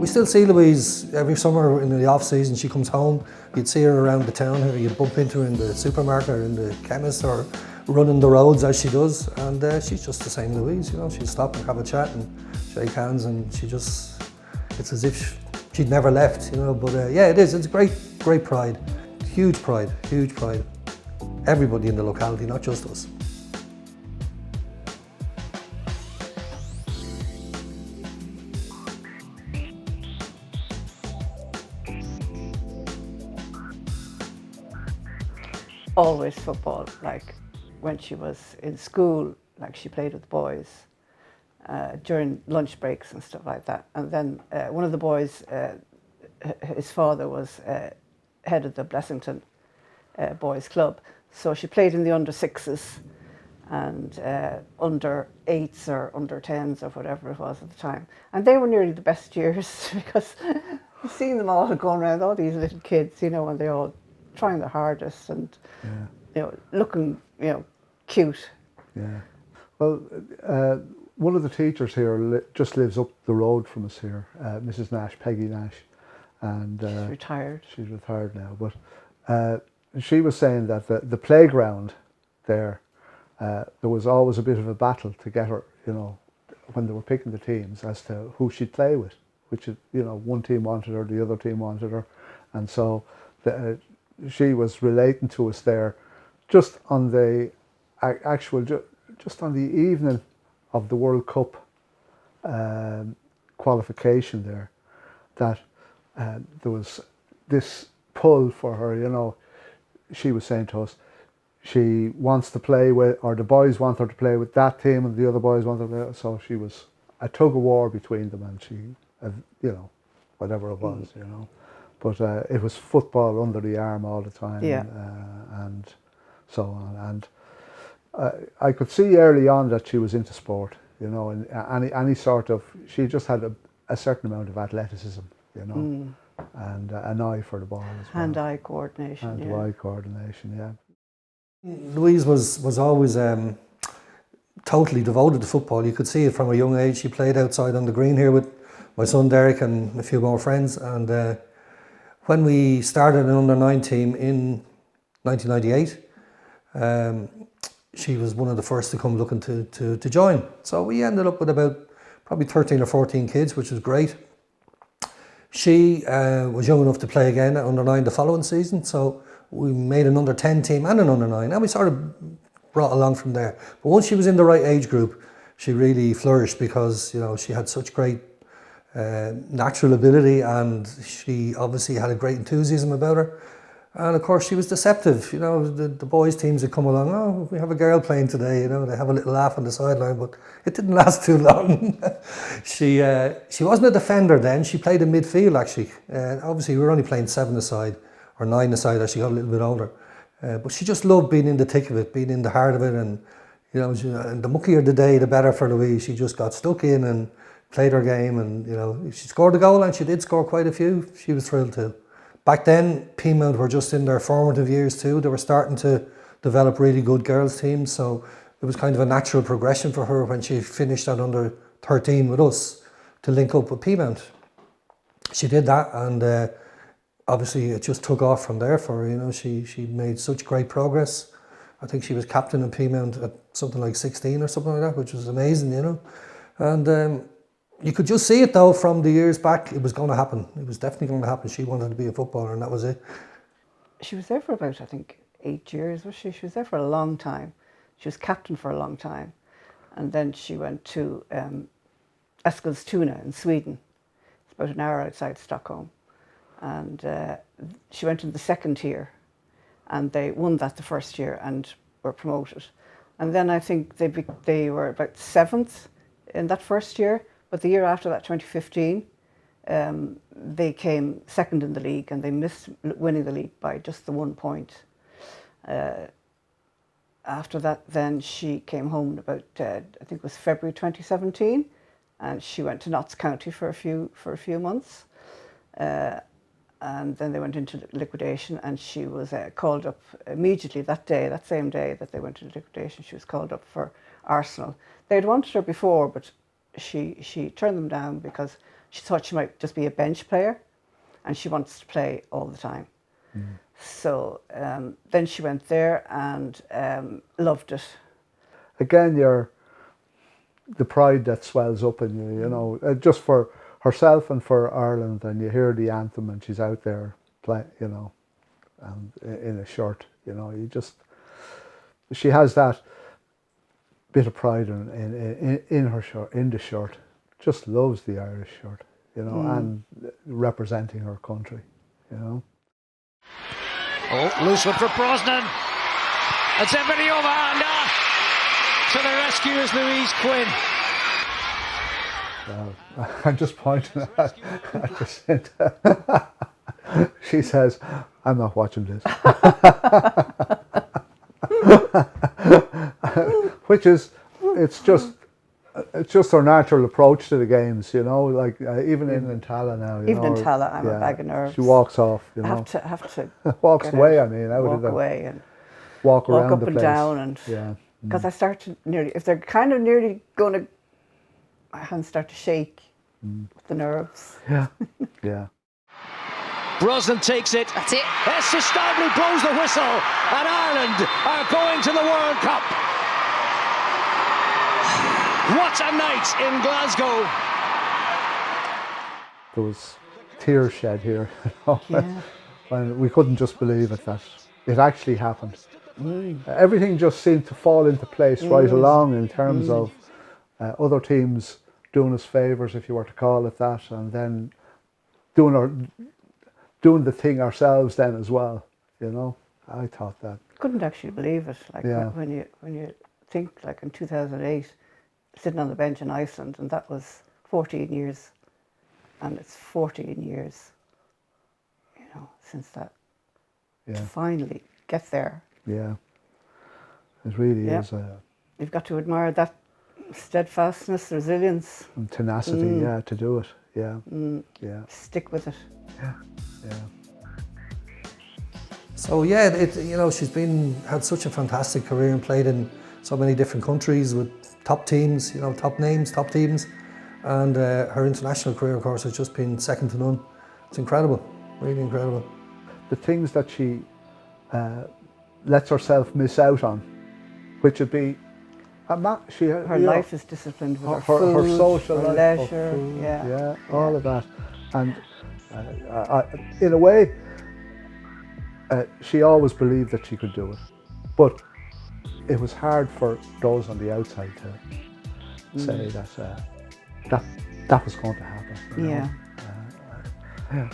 we still see Louise every summer in the off season. She comes home, you'd see her around the town here, you'd bump into her in the supermarket or in the chemist or running the roads as she does, and she's just the same Louise, you know. She'd stop and have a chat and shake hands, and it's as if she'd never left, you know. But yeah, it's great pride, huge pride. Everybody in the locality, not just us. Always football. Like when she was in school, like she played with the boys during lunch breaks and stuff like that. And then one of the boys, his father was head of the Blessington boys club, so she played in the under sixes and under eights or under tens or whatever it was at the time. And they were nearly the best years because you've seen them all going around, all these little kids, you know, and they all trying their hardest and you know, looking, you know, cute. Yeah. Well, one of the teachers here just lives up the road from us here, Mrs. Nash, Peggy Nash, and she's retired. She's retired now, but she was saying that the playground there was always a bit of a battle to get her, you know, when they were picking the teams as to who she'd play with, which is, you know, one team wanted her, the other team wanted her, and so she was relating to us there just on the just on the evening of the World Cup qualification there, that there was this pull for her, you know. She was saying to us she wants to play with, or the boys want her to play with that team and the other boys want her to play, so she was a tug of war between them, and she, you know, whatever it was, you know. But it was football under the arm all the time, and so on. And I could see early on that she was into sport, you know, and any sort of, she just had a certain amount of athleticism, you know, and an eye for the ball as well. Hand-eye coordination. Hand-eye coordination, yeah. Louise was always totally devoted to football. You could see it from a young age. She played outside on the green here with my son Derek and a few more friends, and when we started an under-9 team in 1998, she was one of the first to come looking to join. So we ended up with about probably 13 or 14 kids, which was great. She was young enough to play again at under-9 the following season, so we made an under-10 team and an under-9, and we sort of brought along from there. But once she was in the right age group, she really flourished because, you know, she had such great natural ability, and she obviously had a great enthusiasm about her. And of course she was deceptive, you know. The boys teams would come along, oh, we have a girl playing today, you know, they have a little laugh on the sideline, but it didn't last too long. She wasn't a defender then, she played in midfield actually. Obviously we were only playing 7-a-side or 9-a-side as she got a little bit older. But she just loved being in the thick of it, being in the heart of it, and you know, and the muckier the day, the better for Louise. She just got stuck in and played her game, and you know, if she scored a goal, and she did score quite a few, she was thrilled too. Back then, Peamount were just in their formative years too. They were starting to develop really good girls teams, so it was kind of a natural progression for her when she finished at under 13 with us to link up with Peamount. She did that, and obviously it just took off from there for her. You know, she made such great progress. I think she was captain in Peamount at something like 16 or something like that, which was amazing, you know. And you could just see it though from the years back. It was going to happen. It was definitely going to happen. She wanted to be a footballer, and that was it. She was there for about, I think, 8 years, was she? She was there for a long time. She was captain for a long time. And then she went to Eskilstuna in Sweden. It's about an hour outside Stockholm. And she went in the second tier, and they won that the first year and were promoted. And then I think they were about 7th in that first year. But the year after that, 2015, they came second in the league, and they missed winning the league by just the 1 point. After that, then she came home in about, I think it was February 2017, and she went to Notts County for a few months. And then they went into liquidation, and she was called up immediately that same day that they went into liquidation. She was called up for Arsenal. They'd wanted her before, but she turned them down because she thought she might just be a bench player, and she wants to play all the time. So then she went there and loved it. Again, the pride that swells up in you, you know, just for herself and for Ireland, and you hear the anthem and she's out there playing, you know, and in a shirt, you know, she has that bit of pride in her shirt, in the shirt, just loves the Irish shirt, you know, and representing her country, you know. Oh, loose one for Brosnan. It's everybody over, and to the rescue is Louise Quinn. Well, I'm just pointing at Jacinta. She says, I'm not watching this. Which is, it's just her natural approach to the games, you know, like even in Tala now. Even in Tala, I'm a bag of nerves. She walks off, you know. I have to walks away, I mean. Walk away and walk around up the and place. down, and because I start to if they're kind of nearly going to, my hands start to shake with the nerves. Yeah, yeah. Brosnan takes it. That's it. Esther Starbley blows the whistle, and Ireland are going to the World Cup. What a night in Glasgow. There was tears shed here, you know, when we couldn't just believe it, that it actually happened. Everything just seemed to fall into place right along in terms of other teams doing us favours, if you were to call it that, and then doing the thing ourselves then as well, you know. I thought that. Couldn't actually believe it, like when you think, like in 2008, sitting on the bench in Iceland, and that was 14 years, and it's 14 years, you know, since that, to finally get there. Yeah, it really is. You've got to admire that steadfastness, resilience. And tenacity, to do it, yeah. Stick with it. Yeah. So yeah, you know, she's had such a fantastic career and played in so many different countries with top teams, you know, top names, top teams, and her international career, of course, has just been second to none. It's incredible, really incredible. The things that she lets herself miss out on, which would be, her life is disciplined with her her food, social her life, leisure, her food, all of that, and in a way, she always believed that she could do it, but it was hard for those on the outside to say that that was going to happen. You know? Yeah.